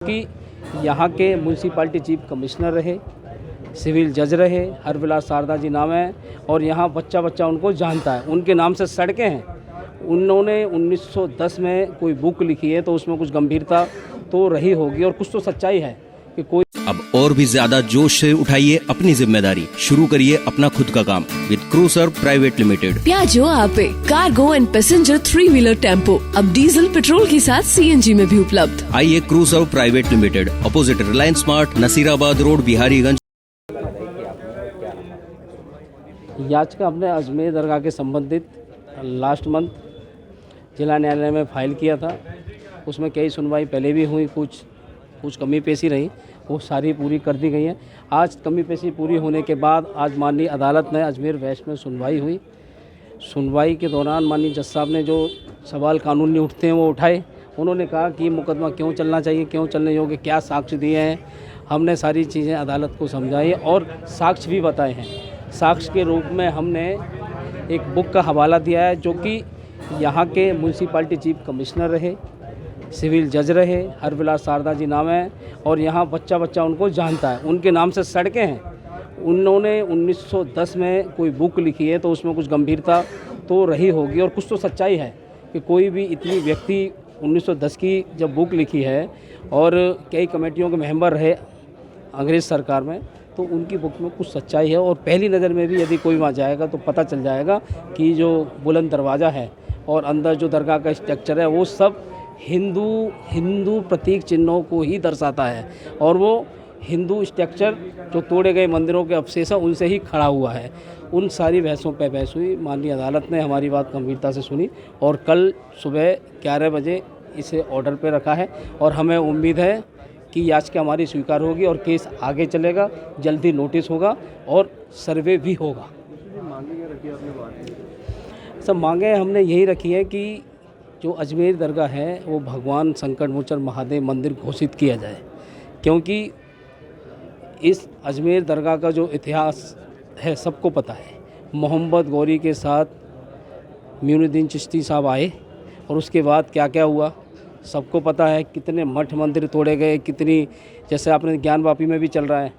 कि यहाँ के म्यूनसिपाल्टी चीफ कमिश्नर रहे, सिविल जज रहे, हरविलास शारदा जी नाम है और यहाँ बच्चा बच्चा उनको जानता है। उनके नाम से सड़कें हैं। उन्होंने 1910 में कोई बुक लिखी है तो उसमें कुछ गंभीरता तो रही होगी और कुछ तो सच्चाई है कि कोई। अब और भी ज्यादा जोश से उठाइए अपनी जिम्मेदारी, शुरू करिए अपना खुद का काम with cruiser private limited. Piaggio Ape cargo and passenger 3 wheeler tempo अब डीजल पेट्रोल के साथ सीएनजी में भी उपलब्ध। आइए Cruiser private limited, opposite Reliance smart, Nasirabad road, Bihariganj. याचिका हमने अजमेर दरगाह के संबंधित लास्ट मंथ जिला न्यायालय में फाइल किया था। उसमें कई सुनवाई पहले भी हुई, कुछ कमी पेशी रही, वो सारी पूरी कर दी गई है। आज कमी पेशी पूरी होने के बाद आज माननीय अदालत में अजमेर वेस्ट में सुनवाई हुई। सुनवाई के दौरान माननीय जज साहब ने जो सवाल कानूनी उठते हैं वो उठाए। उन्होंने कहा कि मुकदमा क्यों चलना चाहिए, क्यों चलने योग्य, क्या साक्ष्य दिए हैं। हमने सारी चीज़ें अदालत को समझाई और साक्ष्य भी बताए हैं। साक्ष्य के रूप में हमने एक बुक का हवाला दिया है जो कि यहाँ के म्यूनसिपाल्टी चीफ कमिश्नर रहे, सिविल जज रहे, हरविलास शारदा जी नाम है और यहाँ बच्चा बच्चा उनको जानता है। उनके नाम से सड़कें हैं। उन्होंने 1910 में कोई बुक लिखी है तो उसमें कुछ गंभीरता तो रही होगी और कुछ तो सच्चाई है कि कोई भी इतनी व्यक्ति 1910 की जब बुक लिखी है और कई कमेटियों के मेंबर रहे अंग्रेज़ सरकार में, तो उनकी बुक में कुछ सच्चाई है। और पहली नज़र में भी यदि कोई वहाँ जाएगा तो पता चल जाएगा कि जो बुलंद दरवाज़ा है और अंदर जो दरगाह का स्ट्रक्चर है वो सब हिंदू प्रतीक चिन्हों को ही दर्शाता है और वो हिंदू स्ट्रक्चर जो तोड़े गए मंदिरों के अवशेष हैं उनसे ही खड़ा हुआ है। उन सारी बहसों पे बहस हुई। माननीय अदालत ने हमारी बात गंभीरता से सुनी और कल सुबह 11 बजे इसे ऑर्डर पे रखा है और हमें उम्मीद है कि याचिका हमारी स्वीकार होगी और केस आगे चलेगा, जल्दी नोटिस होगा और सर्वे भी होगा। सब मांगे हमने यही रखी है कि जो अजमेर दरगाह है वो भगवान संकट मोचन महादेव मंदिर घोषित किया जाए, क्योंकि इस अजमेर दरगाह का जो इतिहास है सबको पता है। मोहम्मद गौरी के साथ म्यूनुद्दीन चिश्ती साहब आए और उसके बाद क्या क्या हुआ सबको पता है। कितने मठ मंदिर तोड़े गए, कितनी, जैसे आपने ज्ञान वापी में भी चल रहा है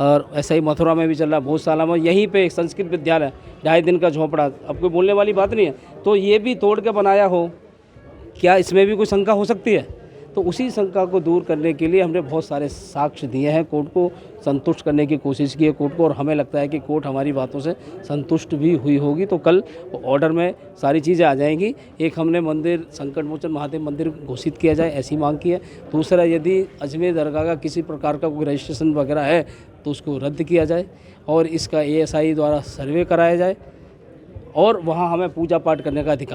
और ऐसा ही मथुरा में भी चल रहा है, भोजशाला में, यहीं पे एक संस्कृत विद्यालय 2.5 दिन का झोंपड़ा, अब कोई बोलने वाली बात नहीं है। तो ये भी तोड़ के बनाया हो, क्या इसमें भी कोई शंका हो सकती है? तो उसी शंका को दूर करने के लिए हमने बहुत सारे साक्ष्य दिए हैं, कोर्ट को संतुष्ट करने की कोशिश की है कोर्ट को, और हमें लगता है कि कोर्ट हमारी बातों से संतुष्ट भी हुई होगी। तो कल ऑर्डर में सारी चीज़ें आ जाएंगी। एक हमने मंदिर संकट मोचन महादेव मंदिर घोषित किया जाए ऐसी मांग की है। दूसरा, यदि अजमेर दरगाह का किसी प्रकार का कोई रजिस्ट्रेशन वगैरह है तो उसको रद्द किया जाए और इसका ASI द्वारा सर्वे कराया जाए और वहाँ हमें पूजा पाठ करने का अधिकार